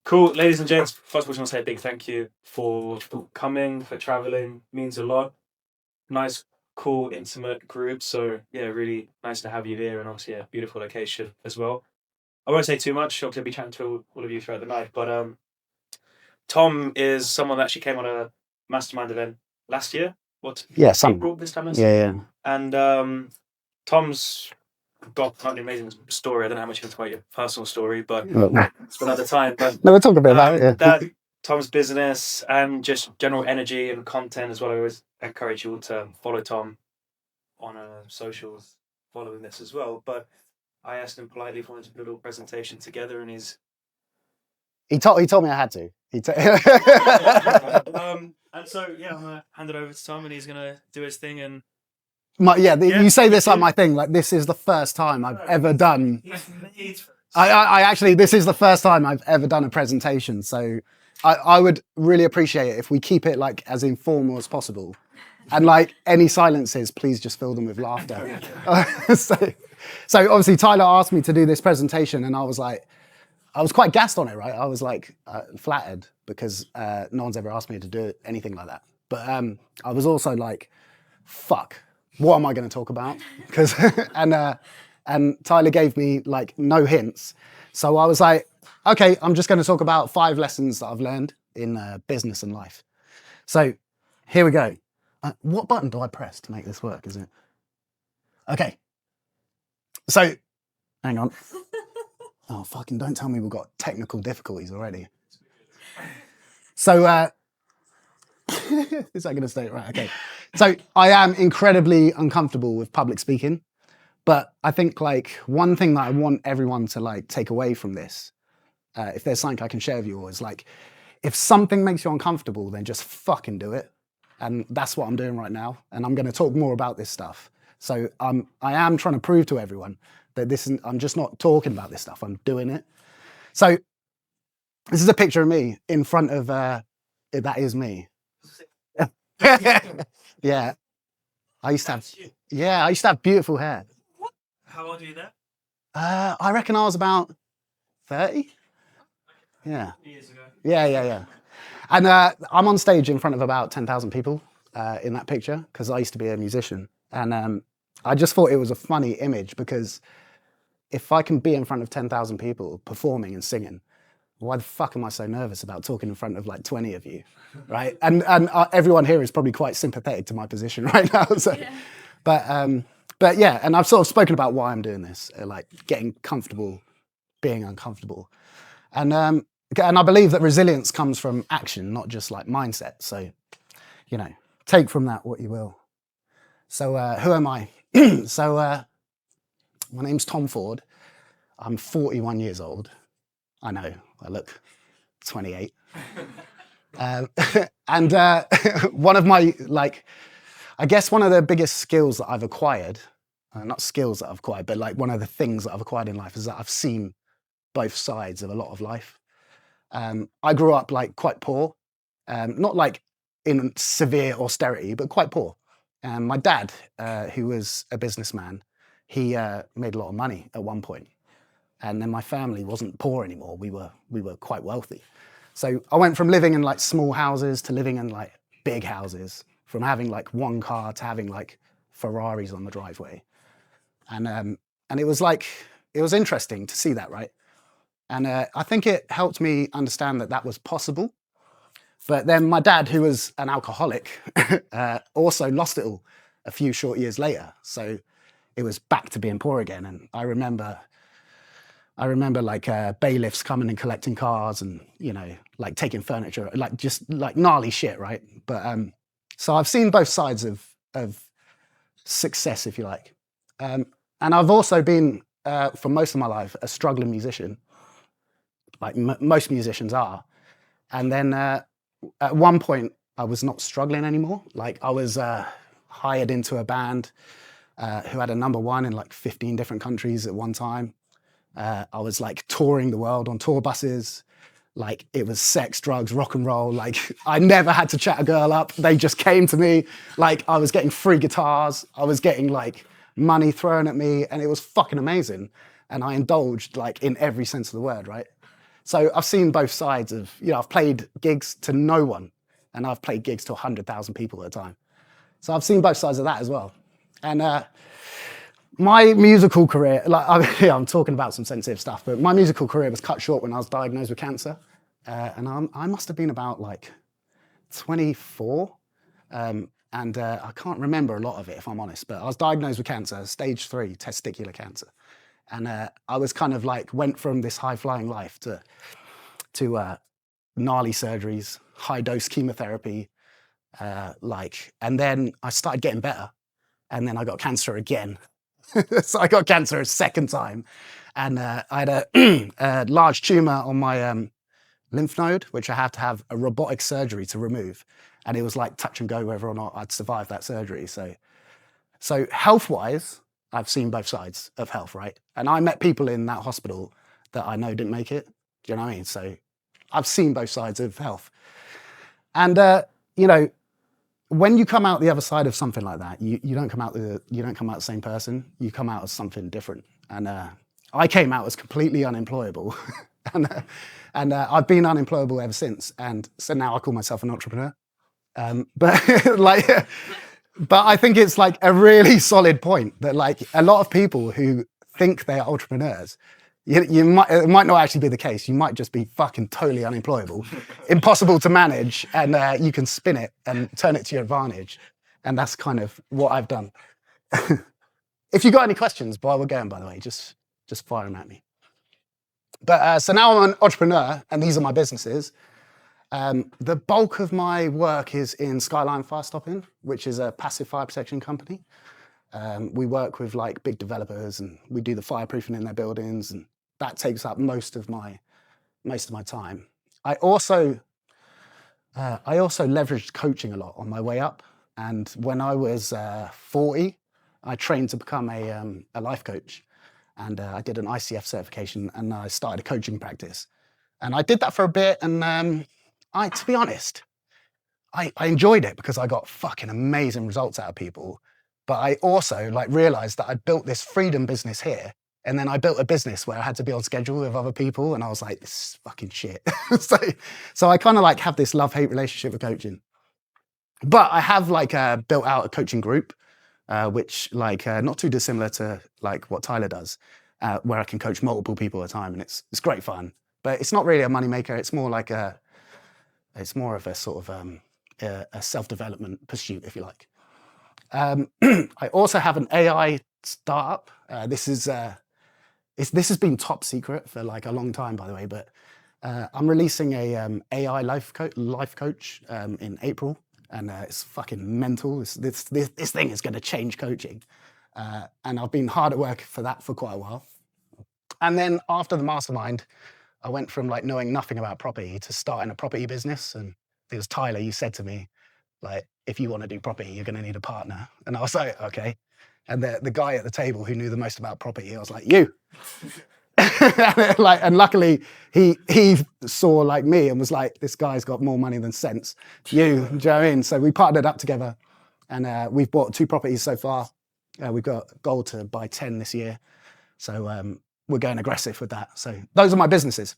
Cool, ladies and gents. First of all, I just want to say a big thank you for coming, for traveling. Means a lot. Nice, cool, intimate group. So yeah, really nice to have you here, and obviously a beautiful location as well. I won't say too much. Obviously, I'll be chatting to all of you throughout the night. But Tom is someone that actually came on a mastermind event last year. What Yeah, some. April this time last Yeah, year. yeah. And Tom's got quite an amazing story. I don't know how much you can talk about your personal story, but it's for another time. But No, we'll talk a bit about it. Yeah. that Tom's business and just general energy and content as well. I always encourage you all to follow Tom on socials following this as well. But I asked him politely if he wanted to do a little presentation together, and he's He told me I had to. and so yeah, I'm gonna hand it over to Tom, and he's gonna do his thing. And You say this like my thing. Like this is the first time I've ever done. I actually, this is the first time I've ever done a presentation. So I would really appreciate it if we keep it like as informal as possible. And like any silences, please just fill them with laughter. So obviously Tyler asked me to do this presentation and I was quite gassed on it, right? I was like flattered because no one's ever asked me to do anything like that. But I was also like, fuck, what am I going to talk about? Because and Tyler gave me like no hints. So I was like, okay, I'm just going to talk about 5 lessons that I've learned in business and life. So here we go. What button do I press to make this work? Is it? Okay. So hang on. Oh, fucking don't tell me we've got technical difficulties already. So is that going to stay? Right, okay. So I am incredibly uncomfortable with public speaking. But I think like one thing that I want everyone to like take away from this, if there's something I can share with you all, is like, if something makes you uncomfortable, then just fucking do it. And that's what I'm doing right now. And I'm going to talk more about this stuff. So I am trying to prove to everyone that I'm just not talking about this stuff. I'm doing it. So this is a picture of me in front of, that is me. Yeah. I used to have beautiful hair. how old are you there? I reckon I was about 30. Yeah. Years ago. Yeah. And I'm on stage in front of about 10,000 people in that picture because I used to be a musician. And I just thought it was a funny image because if I can be in front of 10,000 people performing and singing, why the fuck am I so nervous about talking in front of like 20 of you, right? And everyone here is probably quite sympathetic to my position right now. So, yeah. But yeah, and I've sort of spoken about why I'm doing this, like getting comfortable, being uncomfortable. And I believe that resilience comes from action, not just like mindset. So, you know, take from that what you will. So who am I? So my name's Tom Ford. I'm 41 years old. I know, I look 28. And one of my, like, I guess one of the biggest skills that I've acquired, not skills that I've acquired, but like one of the things that I've acquired in life is that I've seen both sides of a lot of life. I grew up like quite poor, not like in severe austerity, but quite poor. My dad, who was a businessman, he made a lot of money at one point. And then my family wasn't poor anymore. We were quite wealthy. So I went from living in like small houses to living in like big houses, from having like one car to having like Ferraris on the driveway. And it was interesting to see that, right? And I think it helped me understand that that was possible. But then my dad, who was an alcoholic, also lost it all a few short years later. So it was back to being poor again. And I remember like bailiffs coming and collecting cars and, you know, like taking furniture, like just like gnarly shit, right? But so I've seen both sides of success, if you like. And I've also been, for most of my life, a struggling musician, like most musicians are. And then at one point, I was not struggling anymore. Like I was hired into a band who had a #1 in like 15 different countries at one time. I was like touring the world on tour buses. Like it was sex, drugs, rock and roll. Like I never had to chat a girl up. They just came to me. Like I was getting free guitars. I was getting like money thrown at me and it was fucking amazing. And I indulged like in every sense of the word, right? So I've seen both sides of, I've played gigs to no one, and I've played gigs to 100,000 people at a time. So I've seen both sides of that as well. And my musical career, I'm talking about some sensitive stuff, but my musical career was cut short when I was diagnosed with cancer. And I must have been about like 24. And I can't remember a lot of it, if I'm honest, but I was diagnosed with cancer, stage 3 testicular cancer. And I was kind of like, went from this high-flying life to gnarly surgeries, high-dose chemotherapy, and then I started getting better. And then I got cancer again. So I got cancer a second time. And I had a large tumor on my lymph node, which I had to have a robotic surgery to remove. And it was like touch and go whether or not I'd survive that surgery. So health-wise, I've seen both sides of health, right? And I met people in that hospital that I know didn't make it. Do you know what I mean? So I've seen both sides of health. And, when you come out the other side of something like that, you don't come out the same person. You come out as something different. And I came out as completely unemployable. and I've been unemployable ever since. And so now I call myself an entrepreneur. But I think it's like a really solid point that like a lot of people who think they are entrepreneurs, it might not actually be the case. You might just be fucking totally unemployable, impossible to manage, and you can spin it and turn it to your advantage. And that's kind of what I've done. If you got any questions while we're going, by the way, just fire them at me. But so now I'm an entrepreneur, and these are my businesses. The bulk of my work is in Skyline Fire Stopping, which is a passive fire protection company. We work with like big developers, and we do the fireproofing in their buildings, and that takes up most of my time. I also leveraged coaching a lot on my way up, and when I was 40, I trained to become a life coach, and I did an ICF certification, and I started a coaching practice, and I did that for a bit, and to be honest, I enjoyed it because I got fucking amazing results out of people. But I also like realized that I'd built this freedom business here, and then I built a business where I had to be on schedule with other people, and I was like, this is fucking shit. So I kind of like have this love-hate relationship with coaching. But I have like built out a coaching group, which like not too dissimilar to like what Tyler does, where I can coach multiple people at a time, and it's great fun. But it's not really a moneymaker. It's more like it's more of a sort of a self-development pursuit, if you like. I also have an AI startup. This has been top secret for like a long time, by the way. But I'm releasing a AI life coach in April, and it's fucking mental. This thing is going to change coaching, and I've been hard at work for that for quite a while. And then after the mastermind, I went from like knowing nothing about property to starting a property business. And it was Tyler. You said to me, like, if you want to do property, you're going to need a partner. And I was like, okay. And the guy at the table who knew the most about property, I was like, you. And luckily he saw like me and was like, this guy's got more money than sense. You, do you know what I mean? So we partnered up together, and we've bought 2 properties so far. We've got goal to buy 10 this year. So we're going aggressive with that. So those are my businesses.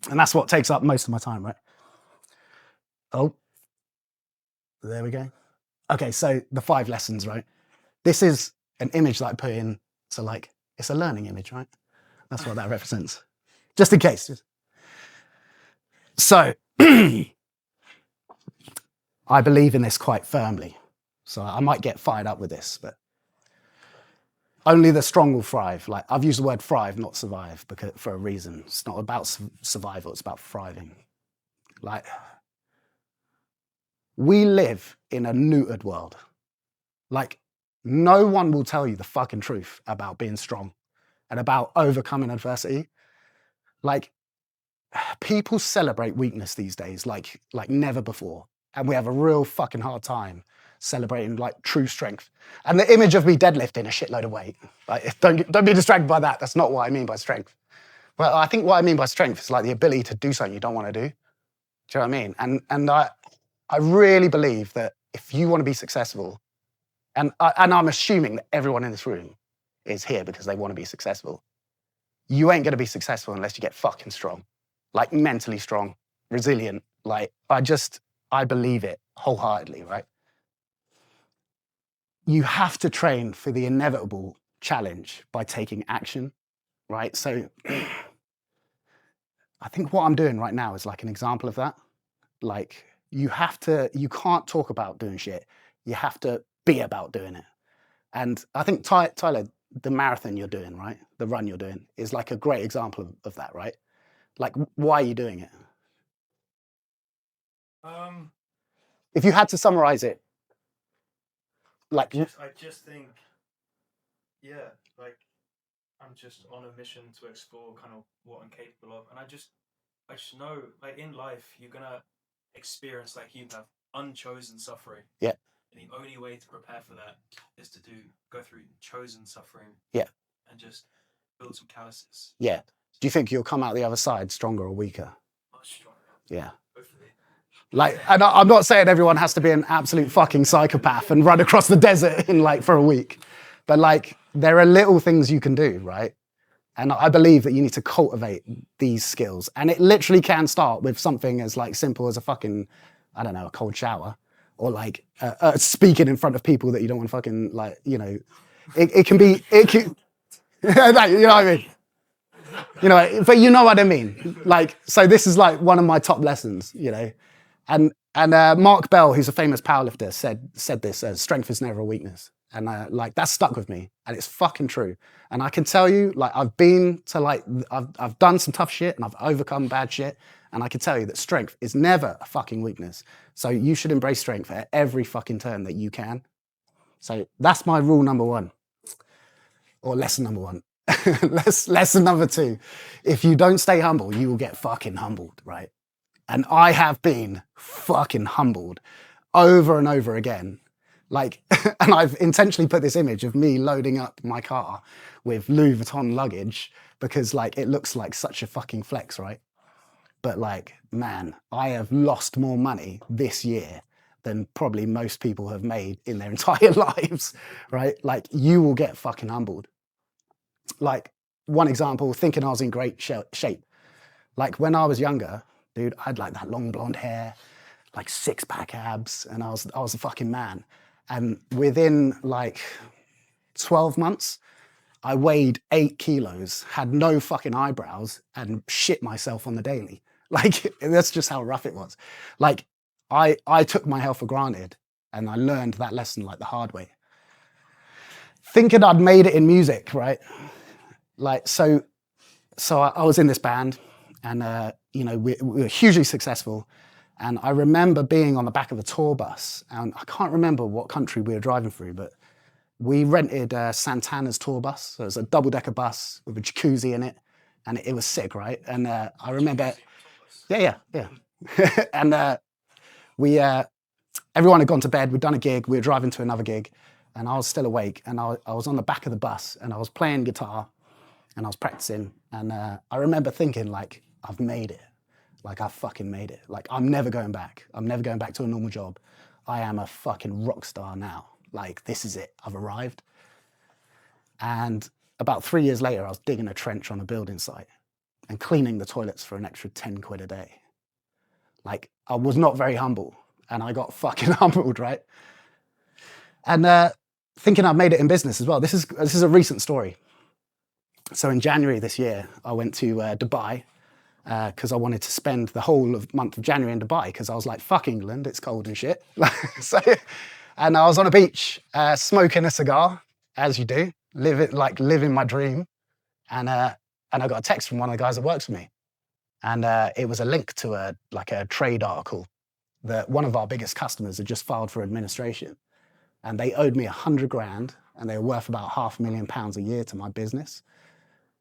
And that's what takes up most of my time, right? Oh, there we go. Okay, so the 5 lessons, right? This is an image that I put in. So like, it's a learning image, right? That's what that represents. Just in case. So I believe in this quite firmly. So I might get fired up with this, but only the strong will thrive. Like, I've used the word thrive, not survive, because for a reason. It's not about survival, it's about thriving. Like, we live in a neutered world. Like, no one will tell you the fucking truth about being strong and about overcoming adversity. Like, people celebrate weakness these days like never before. And we have a real fucking hard time celebrating like true strength. And the image of me deadlifting a shitload of weight, like, don't be distracted by that. That's not what I mean by strength. Well, I think what I mean by strength is like the ability to do something you don't want to do. Do you know what I mean? And I really believe that if you want to be successful, and I'm assuming that everyone in this room is here because they want to be successful, you ain't going to be successful unless you get fucking strong. like mentally strong, resilient. Like I believe it wholeheartedly, right? You have to train for the inevitable challenge by taking action, right? So I think what I'm doing right now is like an example of that. Like you can't talk about doing shit. You have to be about doing it. And I think Tyler, the marathon you're doing, right? The run you're doing is like a great example of that, right? Like why are you doing it? If you had to summarize it, like I just think, yeah, like I'm just on a mission to explore kind of what I'm capable of, and I just know, like in life, you're gonna experience, like you have, unchosen suffering. Yeah. And the only way to prepare for that is to go through chosen suffering. Yeah. And just build some calluses. Yeah. Do you think you'll come out the other side stronger or weaker? Much stronger. Yeah. Hopefully. Like, and I'm not saying everyone has to be an absolute fucking psychopath and run across the desert in like for a week, but like there are little things you can do, right? And I believe that you need to cultivate these skills, and it literally can start with something as like simple as a fucking, I don't know, a cold shower, or like speaking in front of people that you don't want to fucking like, you know, it can be, you know what I mean? You know, but you know what I mean? Like, so this is like one of my top lessons, you know, and Mark Bell, who's a famous powerlifter, said this: strength is never a weakness, and like that stuck with me, and it's fucking true. And I can tell you, like, I've been to like, I've done some tough shit, and I've overcome bad shit, and I can tell you that strength is never a fucking weakness. So you should embrace strength at every fucking turn that you can. So that's my rule number one, or lesson number one. Lesson number two: if you don't stay humble, you will get fucking humbled, right? And I have been fucking humbled over and over again. Like, and I've intentionally put this image of me loading up my car with Louis Vuitton luggage because like it looks like such a fucking flex, right? But like, man, I have lost more money this year than probably most people have made in their entire lives, right? Like, you will get fucking humbled. Like, one example, thinking I was in great shape. Like, when I was younger, dude, I had like that long blonde hair, like 6-pack abs, and I was a fucking man. And within like 12 months, I weighed 8 kilos, had no fucking eyebrows, and shit myself on the daily. Like, that's just how rough it was. Like, I took my health for granted, and I learned that lesson like the hard way. Thinking I'd made it in music, right? Like, so I was in this band, and you know, we were hugely successful. And I remember being on the back of a tour bus, and I can't remember what country we were driving through, but we rented Santana's tour bus. So it was a double-decker bus with a jacuzzi in it, and it was sick, right? And I remember, yeah. And everyone had gone to bed. We'd done a gig. We were driving to another gig, and I was still awake. And I was on the back of the bus, and I was playing guitar, and I was practicing. And I remember thinking, like, I've made it. Like, I fucking made it. Like, I'm never going back. I'm never going back to a normal job. I am a fucking rock star now. Like, this is it. I've arrived. And about 3 years later, I was digging a trench on a building site and cleaning the toilets for an extra 10 quid a day. Like, I was not very humble, and I got fucking humbled, right? And thinking I've made it in business as well. This is a recent story. So in January this year, I went to Dubai, because I wanted to spend the whole month of January in Dubai, because I was like, fuck England, it's cold and shit. And I was on a beach, smoking a cigar, as you do, living my dream. And I got a text from one of the guys that works for me. And it was a link to a trade article that one of our biggest customers had just filed for administration. And they owed me 100 grand, and they were worth about £500,000 a year to my business.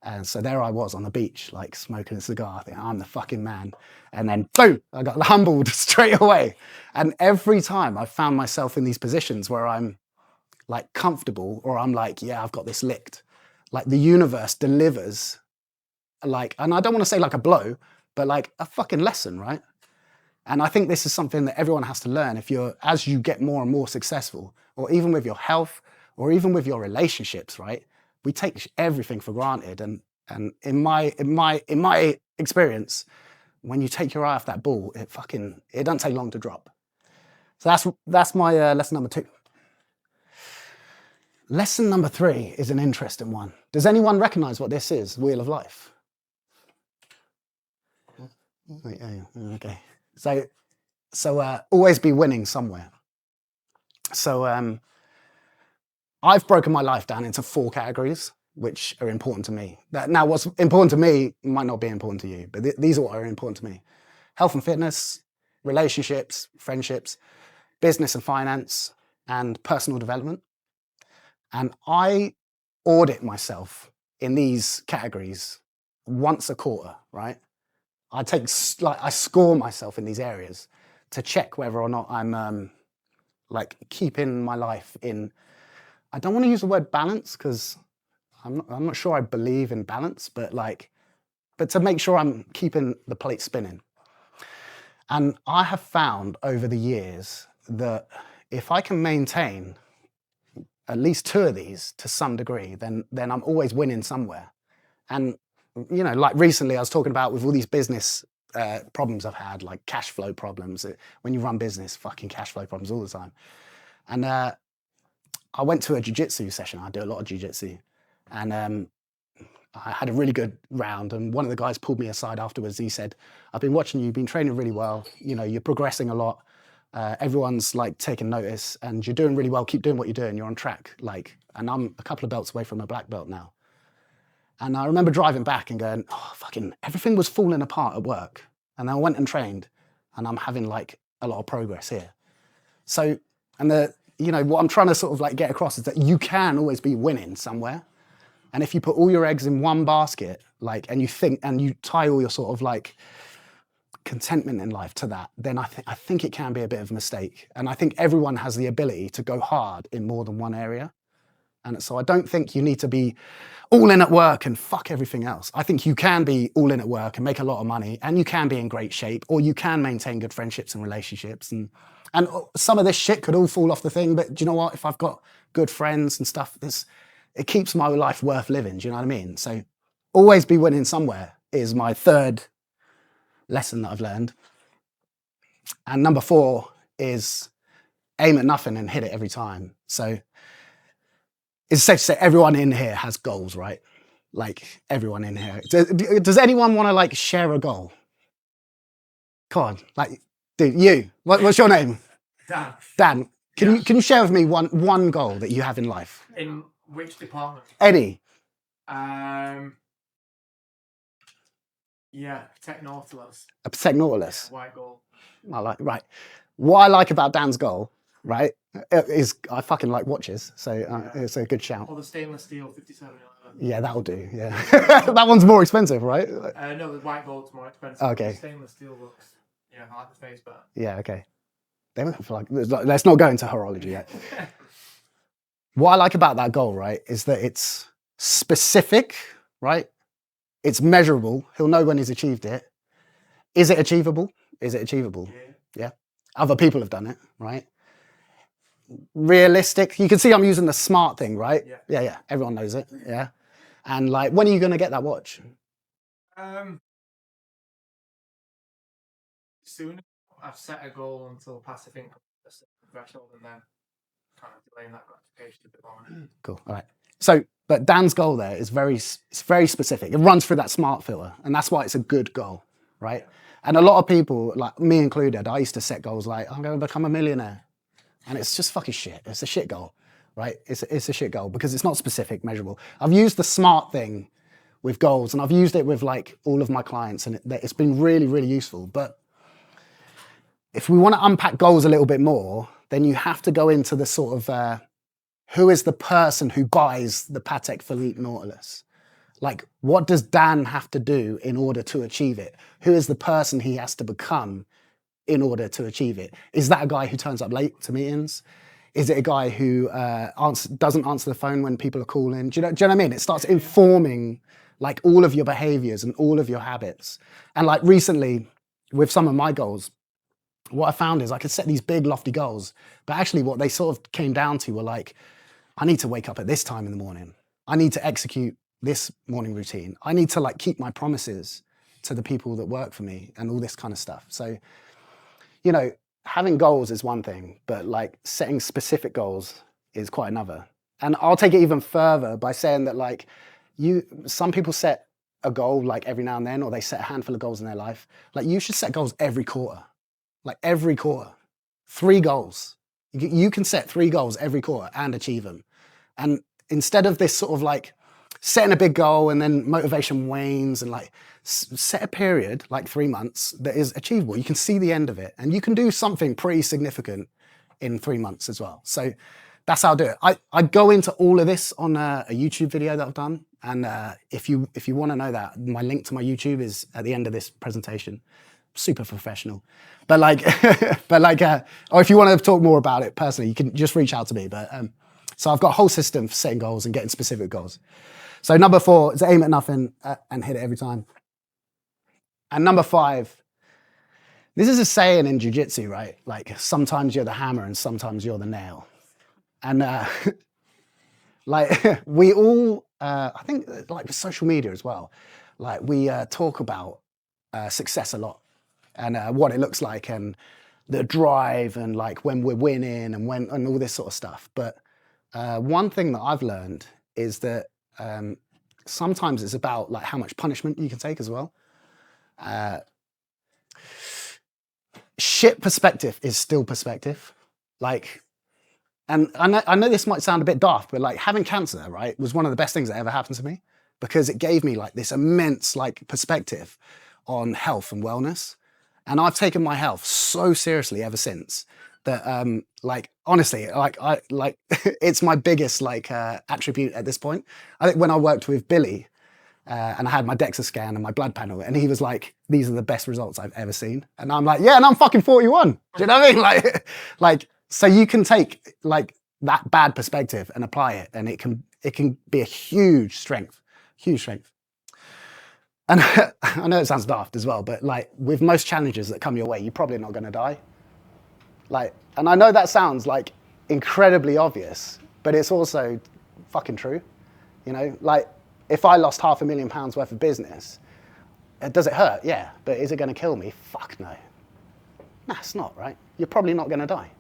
And so there I was on the beach, like smoking a cigar, thinking I'm the fucking man. And then boom, I got humbled straight away. And every time I found myself in these positions where I'm like comfortable, or I'm like, yeah, I've got this licked. Like the universe delivers, like, and I don't want to say like a blow, but like a fucking lesson, right? And I think this is something that everyone has to learn as you get more and more successful, or even with your health, or even with your relationships, right? We take everything for granted, and in my experience, when you take your eye off that ball, it doesn't take long to drop. So that's my lesson number 2. Lesson number 3 is an interesting one. Does anyone recognize what this is? Wheel of Life. Okay. So always be winning somewhere. So I've broken my life down into 4 categories, which are important to me. Now, what's important to me might not be important to you, but these are what are important to me. Health and fitness, relationships, friendships, business and finance, and personal development. And I audit myself in these categories once a quarter, right? I score myself in these areas to check whether or not I'm keeping my life in. I don't want to use the word balance because I'm not sure I believe in balance, but to make sure I'm keeping the plate spinning. And I have found over the years that if I can maintain at least 2 of these to some degree, then I'm always winning somewhere. And like recently I was talking about with all these business problems I've had, like cash flow problems. When you run business, fucking cash flow problems all the time. And I went to a jiu-jitsu session. I do a lot of jiu-jitsu. And I had a really good round. And one of the guys pulled me aside afterwards. He said, I've been watching you, you've been training really well. You're progressing a lot. Everyone's taking notice and you're doing really well. Keep doing what you're doing. You're on track. And I'm a couple of belts away from a black belt now. And I remember driving back and going, oh, fucking everything was falling apart at work. And then I went and trained and I'm having a lot of progress here. So, and what I'm trying to sort of get across is that you can always be winning somewhere. And if you put all your eggs in one basket, and you tie all your sort of contentment in life to that, then I think it can be a bit of a mistake. And I think everyone has the ability to go hard in more than one area. And so I don't think you need to be all in at work and fuck everything else. I think you can be all in at work and make a lot of money, and you can be in great shape, or you can maintain good friendships and relationships. And some of this shit could all fall off the thing, but do you know what? If I've got good friends and stuff, it keeps my life worth living. Do you know what I mean? So always be winning somewhere is my 3rd lesson that I've learned. And number 4 is aim at nothing and hit it every time. So it's safe to say everyone in here has goals, right? Everyone in here. Does anyone want to share a goal? Come on, dude, you. What's your name? Dan. Dan. Can you share with me one goal that you have in life? In which department? Any. Yeah, protect Nautilus. Protect Nautilus. Yeah, white goal. Right. What I like about Dan's goal, right, is I fucking like watches, so it's a good shout. Or the stainless steel 5711. Yeah, that'll do. Yeah, that one's more expensive, right? No, the white gold's more expensive. Okay. The stainless steel looks. Yeah, I like the face better. Yeah. Okay. Let's not go into horology yet. What I like about that goal, right, is that it's specific, right? It's measurable. He'll know when he's achieved it. Is it achievable? Is it achievable? Yeah. Other people have done it, right? Realistic. You can see I'm using the smart thing, right? Yeah. Everyone knows it. Yeah. And when are you going to get that watch? Soon. I've set a goal until passive income threshold, and then kind of delaying that gratification a bit longer. Cool. All right. So, but Dan's goal there is very specific. It runs through that smart filter, and that's why it's a good goal, right? And a lot of people, like me included, I used to set goals I'm going to become a millionaire, and it's just fucking shit. It's a shit goal, right? It's a shit goal because it's not specific, measurable. I've used the smart thing with goals, and I've used it with all of my clients, and it's been really, really useful. But if we want to unpack goals a little bit more, then you have to go into the sort of who is the person who buys the Patek Philippe Nautilus? What does Dan have to do in order to achieve it? Who is the person he has to become in order to achieve it? Is that a guy who turns up late to meetings? Is it a guy who doesn't answer the phone when people are calling? Do you know what I mean? It starts informing all of your behaviors and all of your habits. And recently, with some of my goals, what I found is I could set these big lofty goals, but actually what they sort of came down to were I need to wake up at this time in the morning. I need to execute this morning routine. I need to keep my promises to the people that work for me and all this kind of stuff. So, you know, having goals is one thing, but like setting specific goals is quite another. And I'll take it even further by saying that like some people set a goal like every now and then, or they set a handful of goals in their life. Like you should set goals every quarter, like every quarter, 3 goals. You can set 3 goals every quarter and achieve them. And instead of this sort of like setting a big goal and then motivation wanes, and like set a period, like 3 months, that is achievable. You can see the end of it, and you can do something pretty significant in 3 months as well. So that's how I do it. I go into all of this on a YouTube video that I've done. And if you want to know that, my link to my YouTube is at the end of this presentation. Super professional. But like, or if you want to talk more about it personally, you can just reach out to me. But so I've got a whole system for setting goals and getting specific goals. So number 4 is aim at nothing and hit it every time. And number 5, this is a saying in jiu-jitsu, right? Like sometimes you're the hammer and sometimes you're the nail. And like we all, I think like with social media as well, like we talk about success a lot and what it looks like and the drive and like when we're winning and all this sort of stuff. But one thing that I've learned is that sometimes it's about like how much punishment you can take as well. Shit perspective is still perspective. Like, and I know this might sound a bit daft, but like having cancer, right, was one of the best things that ever happened to me, because it gave me like this immense like perspective on health and wellness. And I've taken my health so seriously ever since that like honestly, like it's my biggest like attribute at this point. I think when I worked with Billy and I had my DEXA scan and my blood panel, and he was like, "These are the best results I've ever seen," and I'm like, "Yeah," and I'm fucking 41. Do you know what I mean? Like so you can take like that bad perspective and apply it, and it can be a huge strength, huge strength. And I know it sounds daft as well, but like with most challenges that come your way, you're probably not going to die. Like, and I know that sounds like incredibly obvious, but it's also fucking true. You know, like if I lost £500,000 worth of business, does it hurt? Yeah, but is it going to kill me? Fuck no. Nah, it's not, right? You're probably not going to die.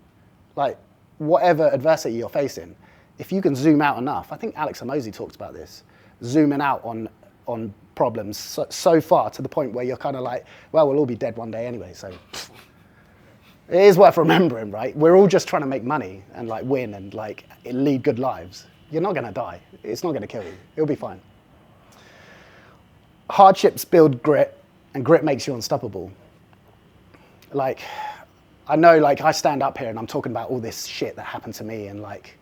Like whatever adversity you're facing, if you can zoom out enough, I think Alex Hormozi talked about this, zooming out on problems so far to the point where you're kind of like, well, we'll all be dead one day anyway, so it is worth remembering, right? We're all just trying to make money and like win and like lead good lives. You're not going to die. It's not going to kill you. It'll be fine. Hardships build grit, and grit makes you unstoppable. Like, I know like I stand up here and I'm talking about all this shit that happened to me and like,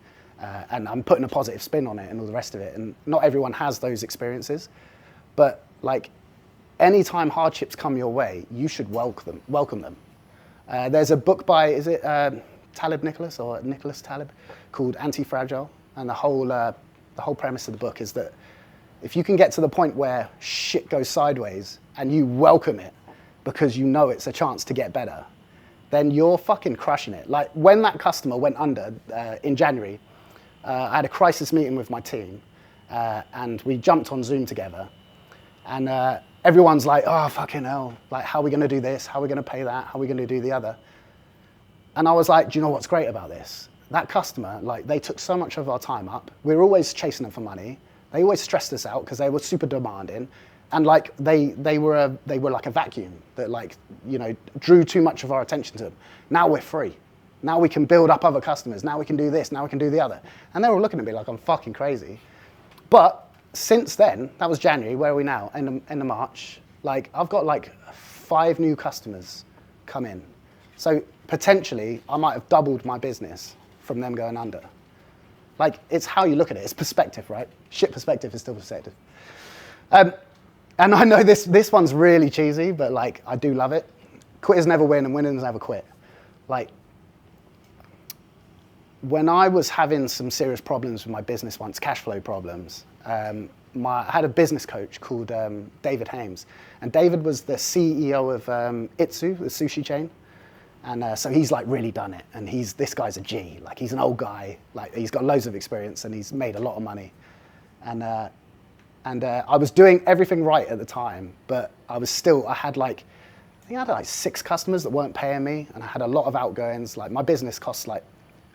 and I'm putting a positive spin on it and all the rest of it. And not everyone has those experiences, but like anytime hardships come your way, you should welcome them. There's a book by, is it Talib Nicholas or Nicholas Talib, called Anti-Fragile, and the whole premise of the book is that if you can get to the point where shit goes sideways and you welcome it because you know it's a chance to get better, then you're fucking crushing it. Like when that customer went under in January, I had a crisis meeting with my team and we jumped on Zoom together, and everyone's like, oh, fucking hell, like how are we gonna do this? How are we gonna pay that? How are we gonna do the other? And I was like, do you know what's great about this? That customer, like they took so much of our time up. We were always chasing them for money. They always stressed us out because they were super demanding. And like they were like a vacuum that like, you know, drew too much of our attention to them. Now we're free. Now we can build up other customers. Now we can do this. Now we can do the other. And they're all looking at me like I'm fucking crazy. But since then, that was January, where are we now? End of March. Like I've got like 5 new customers come in. So potentially I might have doubled my business from them going under. Like it's how you look at it. It's perspective, right? Shit perspective is still perspective. And I know this one's really cheesy, but like I do love it. Quitters never win and winners never quit. Like when I was having some serious problems with my business once, cash flow problems, I had a business coach called David Hames. And David was the CEO of Itsu, the sushi chain. And so he's like really done it. And this guy's a G, like he's an old guy, like he's got loads of experience and he's made a lot of money. And And I was doing everything right at the time, but I had like 6 customers that weren't paying me, and I had a lot of outgoings. Like my business costs like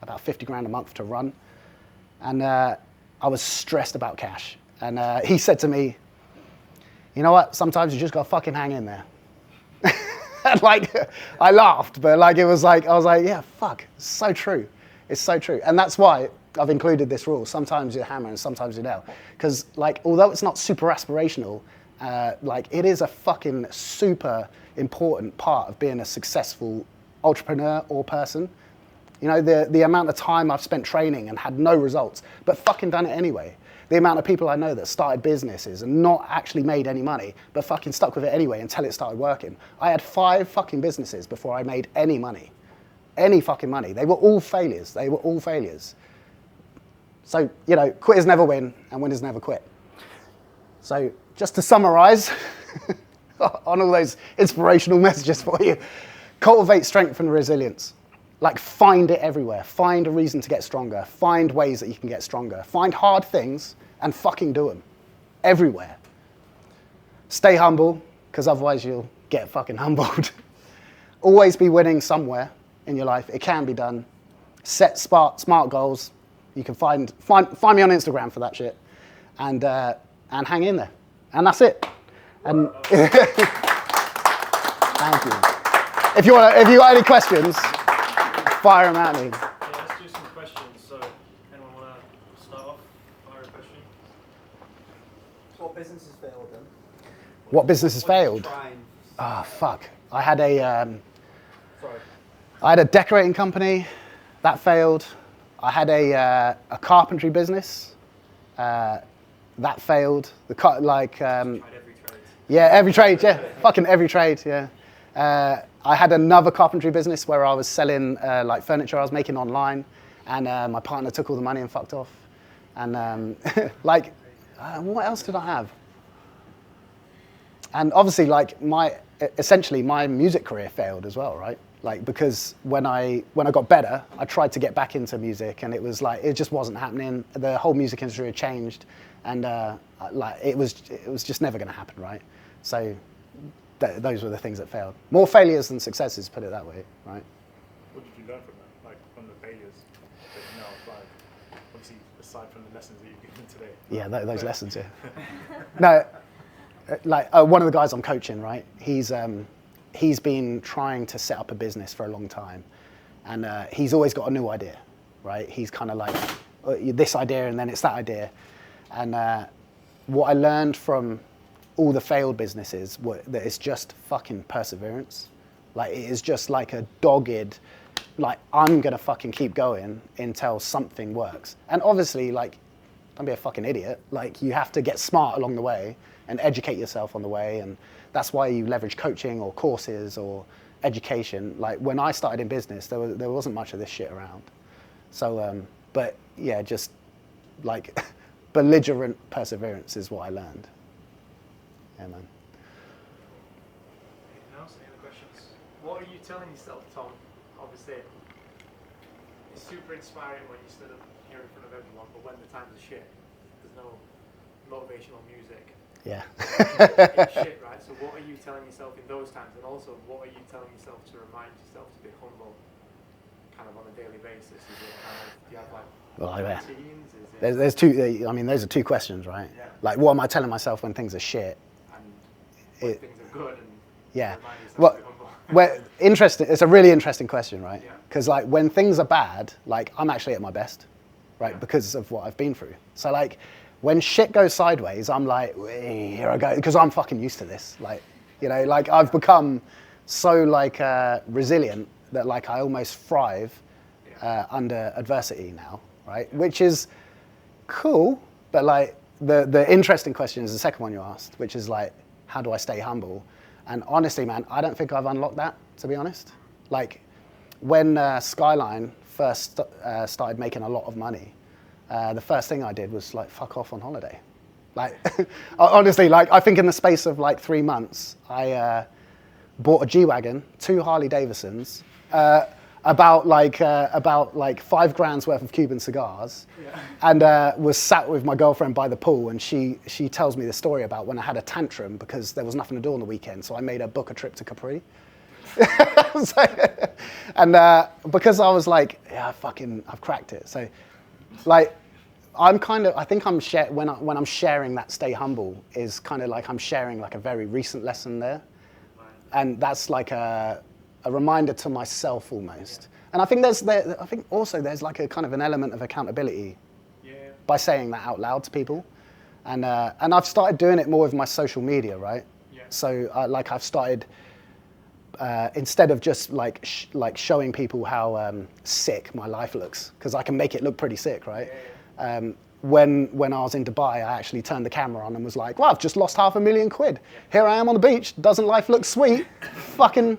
about 50 grand a month to run. And I was stressed about cash. And he said to me, you know what, sometimes you just gotta fucking hang in there. And like, I laughed, but like, I was like, yeah, fuck, it's so true. It's so true. And that's why I've included this rule. Sometimes you hammer and sometimes you nail. Because like, although it's not super aspirational, like it is a fucking super important part of being a successful entrepreneur or person. You know, the amount of time I've spent training and had no results, but fucking done it anyway. The amount of people I know that started businesses and not actually made any money, but fucking stuck with it anyway until it started working. I had 5 fucking businesses before I made any money. Any fucking money. They were all failures. They were all failures. So, you know, quitters never win and winners never quit. So just to summarize on all those inspirational messages for you, cultivate strength and resilience. Like find it everywhere. Find a reason to get stronger. Find ways that you can get stronger. Find hard things and fucking do them. Everywhere. Stay humble, because otherwise you'll get fucking humbled. Always be winning somewhere in your life. It can be done. Set smart goals. You can find me on Instagram for that shit. And hang in there. And that's it. And thank you. If you got any questions, fire them at me. Yeah, let's do some questions. So, anyone want to start off? Fire a question. What business has failed then? What business has failed? Trying. Ah, fuck. I had a decorating company that failed. I had a carpentry business that failed. Tried every trade. Yeah, every trade. Yeah, fucking every trade. Yeah. I had another carpentry business where I was selling like furniture I was making online, and my partner took all the money and fucked off. And what else did I have? And obviously, like essentially my music career failed as well, right? Like because when I got better, I tried to get back into music, and it was like it just wasn't happening. The whole music industry had changed, and like it was just never going to happen, right? So. Those were the things that failed. More failures than successes, put it that way, right? What did you learn from that? Like from the failures that you now apply? Obviously, aside from the lessons that you've given today. Yeah, those lessons, yeah. No, like one of the guys I'm coaching, right? He's been trying to set up a business for a long time, and he's always got a new idea, right? He's kind of like this idea, and then it's that idea. And what I learned from all the failed businesses, that it's just fucking perseverance. Like it is just like a dogged, like I'm gonna fucking keep going until something works. And obviously, like, don't be a fucking idiot. Like you have to get smart along the way and educate yourself on the way. And that's why you leverage coaching or courses or education. Like when I started in business, there wasn't much of this shit around. So, but yeah, just like belligerent perseverance is what I learned. Yeah, man. Anything else? Any other questions? What are you telling yourself, Tom? Obviously, it's super inspiring when you stood up here in front of everyone, but when the times are shit, there's no motivational music. Yeah. It's shit, right? So what are you telling yourself in those times? And also, what are you telling yourself to remind yourself to be humble kind of on a daily basis? Is it kind of, do you have like Well, I bet. routines? Is it, There's two. I mean, those are two questions, right? Yeah. Like, what am I telling myself when things are shit? and when things are good and Yeah. remind yourself Well, to be humble? interesting. It's a really interesting question, right? Yeah. Because like when things are bad, like I'm actually at my best, right? Because of what I've been through. So like when shit goes sideways, I'm like, here I go, because I'm fucking used to this. Like, you know, like I've become so like resilient that like I almost thrive under adversity now, right? Which is cool, but like the interesting question is the second one you asked, which is like, how do I stay humble? And honestly, man, I don't think I've unlocked that, to be honest. Like when Skyline first started making a lot of money, the first thing I did was like fuck off on holiday. Like honestly, like I think in the space of like 3 months, I bought a G-Wagon, 2 Harley Davidsons, about like $5 worth of Cuban cigars, and was sat with my girlfriend by the pool, and she tells me the story about when I had a tantrum because there was nothing to do on the weekend, so I made her book a trip to Capri. And because I was like, yeah, I've cracked it. So, like, I think when I'm sharing that stay humble is kind of like I'm sharing like a very recent lesson there, and that's like a reminder to myself almost. And I think there's like a kind of an element of accountability by saying that out loud to people, and I've started doing it more with my social media, right? So like I've started. Instead of just like showing people how sick my life looks, because I can make it look pretty sick, right? When I was in Dubai, I actually turned the camera on and was like, well, I've just lost £500,000. Here I am on the beach. Doesn't life look sweet? Fucking.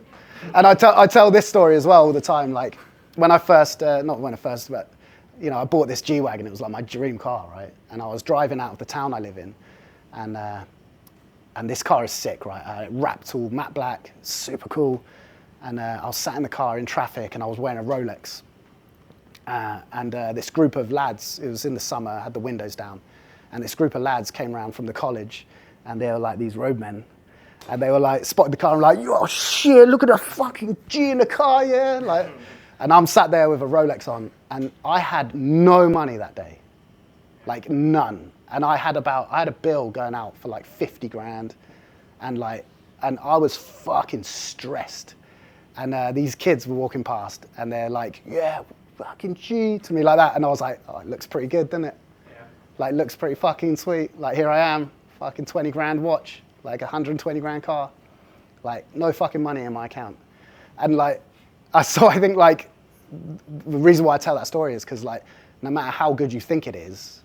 And I tell this story as well all the time. Like when I first, not when I first, but you know, I bought this G-Wagon. It was like my dream car, right? And I was driving out of the town I live in, and this car is sick, right? Wrapped all matte black, super cool. And I was sat in the car in traffic and I was wearing a Rolex. And this group of lads, it was in the summer, I had the windows down. And this group of lads came around from the college and they were like these roadmen. And they were like, spotted the car and were like, oh shit, look at the fucking G in the car, yeah? Like, and I'm sat there with a Rolex on and I had no money that day. Like none. And I had a bill going out for like $50,000, and I was fucking stressed. And these kids were walking past, and they're like, "Yeah, fucking G" to me like that, and I was like, "Oh, it looks pretty good, doesn't it? Yeah. Like, looks pretty fucking sweet. Like, here I am, fucking $20,000 watch, like $120,000 car, like no fucking money in my account." And like, so I think like the reason why I tell that story is because like, no matter how good you think it is,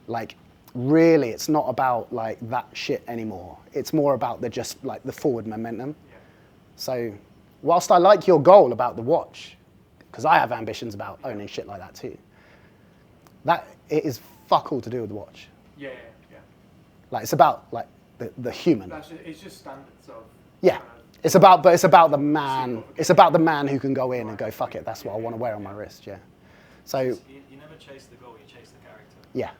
like. Really, it's not about like that shit anymore. It's more about the forward momentum. Yeah. So, whilst I like your goal about the watch, because I have ambitions about owning shit like that too, that it is fuck all to do with the watch. Yeah. Like it's about like the human. It's just standards of. Yeah, it's about the man. It's about the man who can go in and go fuck it. That's what I want to wear on my wrist. Yeah. So. You never chase the goal. You chase the character. Yeah.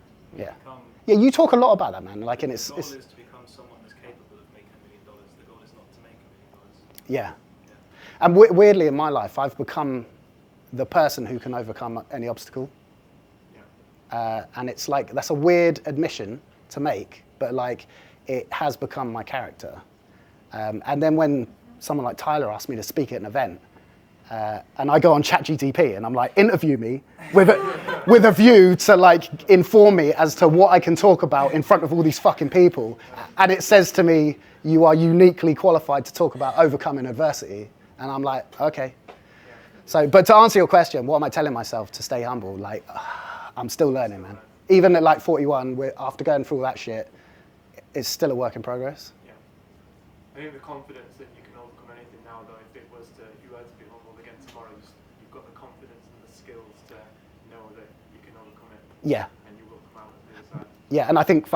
Yeah, you talk a lot about that, man. Like, and the goal is to become someone that's capable of making $1 million. The goal is not to make $1 million. Yeah. And weirdly, in my life, I've become the person who can overcome any obstacle. Yeah. And it's like that's a weird admission to make, but like it has become my character. And then when someone like Tyler asked me to speak at an event, and I go on ChatGPT and I'm like, interview me with a view to like inform me as to what I can talk about in front of all these fucking people. And it says to me, you are uniquely qualified to talk about overcoming adversity. And I'm like, okay. So, but to answer your question, what am I telling myself to stay humble? Like, I'm still learning, man. Even at like 41, after going through all that shit, it's still a work in progress. Yeah. I think the confidence that you can overcome anything now, though, if you were to be humbled again tomorrow, you've got the confidence and the skills to know that you can overcome it. Yeah. And you will come out on the other side. Yeah, and I think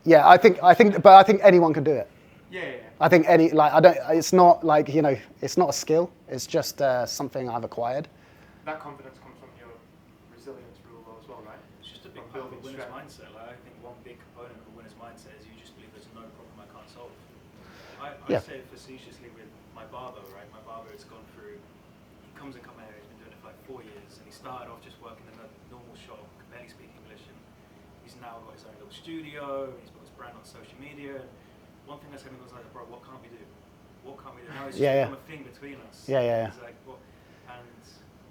yeah, I think anyone can do it. Yeah. I think it's not like, you know, it's not a skill. It's just something I've acquired. That confidence comes from your resilience rule as well, right? It's just a big part of a winner's mindset. Like, I think one big component of a winner's mindset is you just believe there's no problem I can't solve. I say it facetiously with my barber, right? My barber has gone through, he comes and come here, he's been doing it for like 4 years, and he started off just working in a normal shop, could barely speak English, and he's now got his own little studio, he's got his brand on social media, and one thing I said to him was like, bro, what can't we do? What can't we do? Now it's just become a thing between us. Yeah. It's like, and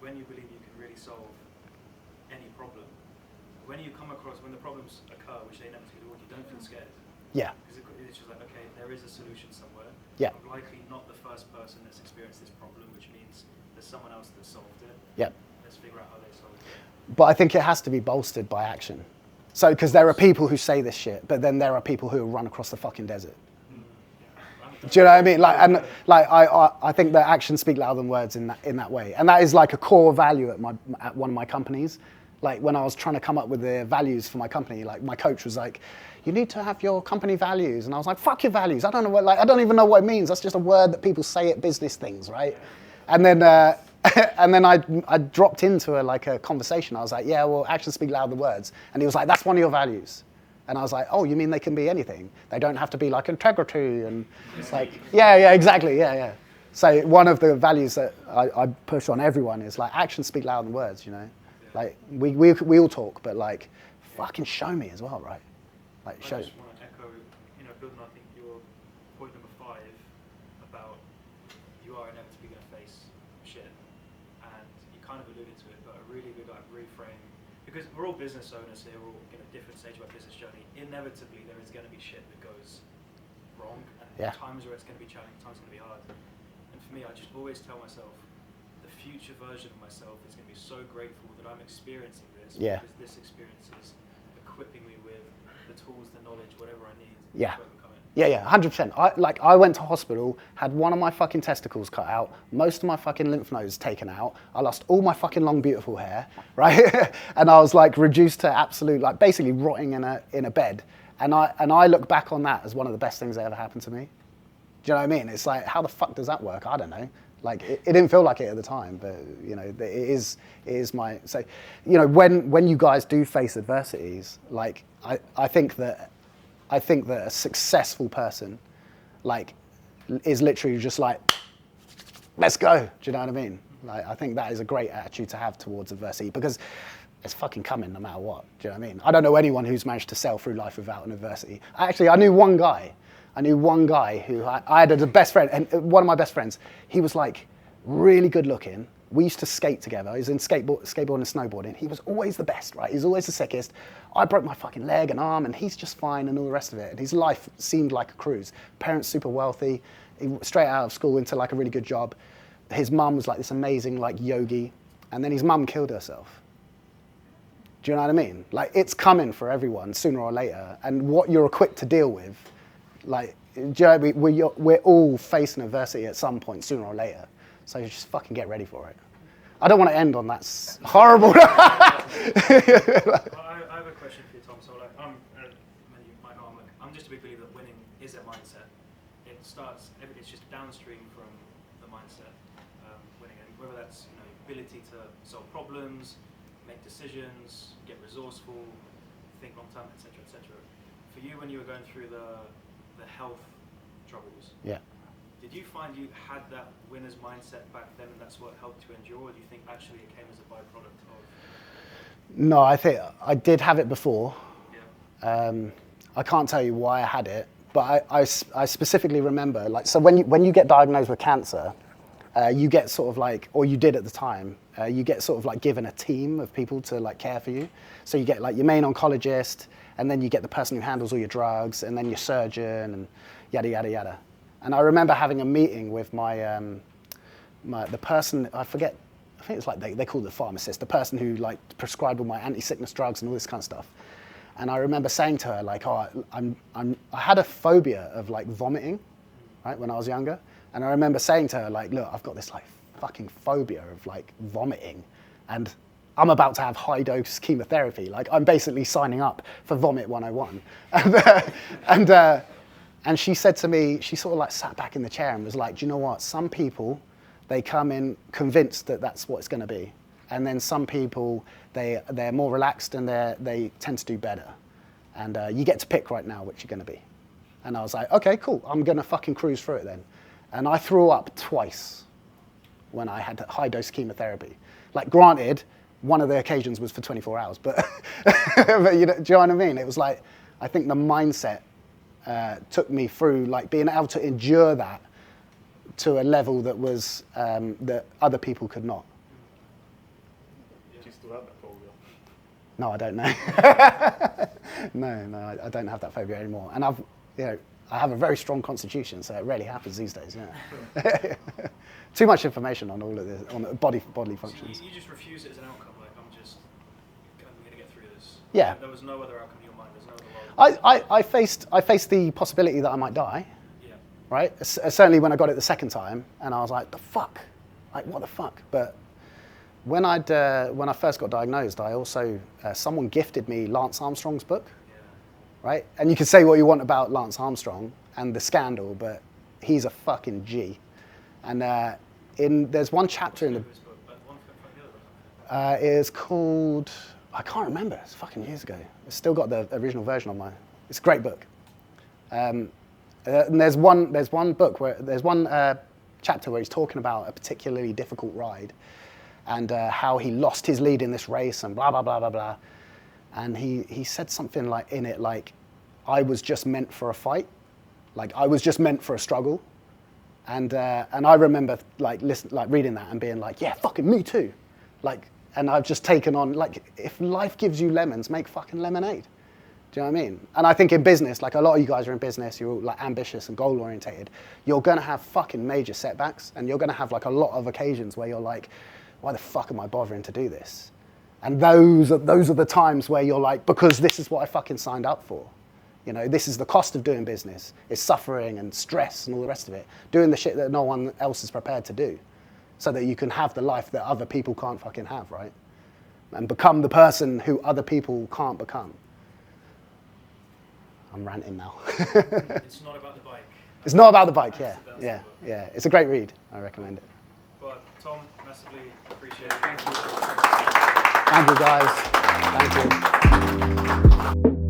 when you believe you can really solve any problem, when the problems occur, which they inevitably do, you don't feel scared. Yeah. Because it's just like, okay, there is a solution somewhere. Yeah. I'm likely not the first person that's experienced this problem, which means there's someone else that solved it. Yeah. Let's figure out how they solved it. But I think it has to be bolstered by action. So, because there are people who say this shit, but then there are people who run across the fucking desert. Do you know what I mean? I think that actions speak louder than words in that way, and that is like a core value at one of my companies. Like when I was trying to come up with the values for my company, like my coach was like, "You need to have your company values," and I was like, "Fuck your values! I don't know I don't even know what it means. That's just a word that people say at business things, right?" And then and then I dropped into a conversation. I was like, yeah, well, actions speak louder than words. And he was like, that's one of your values. And I was like, oh, you mean they can be anything? They don't have to be like integrity. And it's like, yeah, exactly, yeah. So one of the values that I push on everyone is like, actions speak louder than words, you know? Like, we all talk, but like, fucking show me as well, right? Like, I show. just want to echo, building on, I think, your point number 5 about you are inevitably going to face shit, and you kind of alluded to it, but a really good reframe, because we're all business owners here, we're all in a different stage of our business journey. Inevitably, there is going to be shit that goes wrong, and times where it's going to be challenging, times going to be hard. And for me, I just always tell myself, the future version of myself is going to be so grateful that I'm experiencing this, because this experience is equipping me with the tools, the knowledge, whatever I need to overcome it. Yeah, 100%. I went to hospital, had one of my fucking testicles cut out, most of my fucking lymph nodes taken out. I lost all my fucking long, beautiful hair, right? And I was like reduced to absolute, like basically rotting in a bed. And I look back on that as one of the best things that ever happened to me. Do you know what I mean? It's like, how the fuck does that work? I don't know. Like, it didn't feel like it at the time, but, it is my... So, when you guys do face adversities, like, I think that a successful person, like, is literally just like, let's go. Do you know what I mean? Like, I think that is a great attitude to have towards adversity, because it's fucking coming no matter what. Do you know what I mean? I don't know anyone who's managed to sail through life without an adversity. Actually, I knew one guy who I had a best friend, and one of my best friends, he was like really good looking. We used to skate together. He was in skateboarding and snowboarding. He was always the best, right? He was always the sickest. I broke my fucking leg and arm, and he's just fine and all the rest of it. And his life seemed like a cruise. Parents super wealthy, straight out of school into like a really good job. His mum was like this amazing like yogi, and then his mum killed herself. Do you know what I mean? Like, it's coming for everyone sooner or later, and what you're equipped to deal with, like, do you know, we're all facing adversity at some point, sooner or later. So you just fucking get ready for it. I don't want to end on that horrible. I have a question for you, Tom. So, like, you might know, I'm just a big believer that winning is a mindset. It's just downstream from the mindset, winning, and whether that's ability to solve problems, make decisions, get resourceful, think long term, etc., etc. For you, when you were going through the health troubles, did you find you had that winner's mindset back then, and that's what helped you endure, or do you think actually it came as a byproduct of? No, I think I did have it before. Yeah. I can't tell you why I had it, but I specifically remember, like, so when you get diagnosed with cancer, you get sort of like, or you did at the time, you get sort of like given a team of people to like care for you. So you get like your main oncologist, and then you get the person who handles all your drugs, and then your surgeon, and yada, yada, yada. And I remember having a meeting with the person, I think it's like they call it the pharmacist, the person who like prescribed all my anti-sickness drugs and all this kind of stuff. And I remember saying to her, like, oh, I had a phobia of like vomiting, right, when I was younger. And I remember saying to her, like, look, I've got this like fucking phobia of like vomiting, and I'm about to have high dose chemotherapy. Like, I'm basically signing up for Vomit 101. And she said to me, she sort of like sat back in the chair and was like, do you know what? Some people, they come in convinced that that's what it's going to be. And then some people, they're more relaxed and they tend to do better. And you get to pick right now which you're going to be. And I was like, okay, cool. I'm going to fucking cruise through it then. And I threw up twice when I had high dose chemotherapy. Like, granted, one of the occasions was for 24 hours, but, but do you know what I mean? It was like, I think the mindset took me through, like, being able to endure that to a level that was, that other people could not. Do you still have that phobia? No, I don't know. no, I don't have that phobia anymore. And I have a very strong constitution, so it rarely happens these days, yeah. Too much information on all of this, on the bodily functions. So you just refuse it as an outcome, like, I'm going to get through this. Yeah. There was no other outcome in your mind, there's no other world. I faced the possibility that I might die, Yeah. right? Certainly when I got it the second time, and I was like, the fuck? Like, what the fuck? But when I first got diagnosed, I also, someone gifted me Lance Armstrong's book, right? And you can say what you want about Lance Armstrong and the scandal, but he's a fucking G. And there's one chapter in the... It is called, I can't remember, it's fucking years ago. It's still got the original version on it's a great book. And there's one book where, there's one chapter where he's talking about a particularly difficult ride and how he lost his lead in this race and blah, blah, blah, blah, blah. And he said something like in it, like, I was just meant for a fight. Like, I was just meant for a struggle. And I remember like reading that and being like, yeah, fucking me too. Like, and I've just taken on, like, if life gives you lemons, make fucking lemonade. Do you know what I mean? And I think in business, like a lot of you guys are in business, you're all like ambitious and goal orientated. You're gonna have fucking major setbacks, and you're gonna have like a lot of occasions where you're like, why the fuck am I bothering to do this? And those are the times where you're like, because this is what I fucking signed up for. You know, this is the cost of doing business. It's suffering and stress and all the rest of it. Doing the shit that no one else is prepared to do, so that you can have the life that other people can't fucking have, right? And become the person who other people can't become. I'm ranting now. It's not about the bike. It's not about the bike, yeah. That's Yeah, the book. yeah. It's a great read. I recommend it. But Tom, massively appreciate it. Thank you. Thank you, guys. Thank you.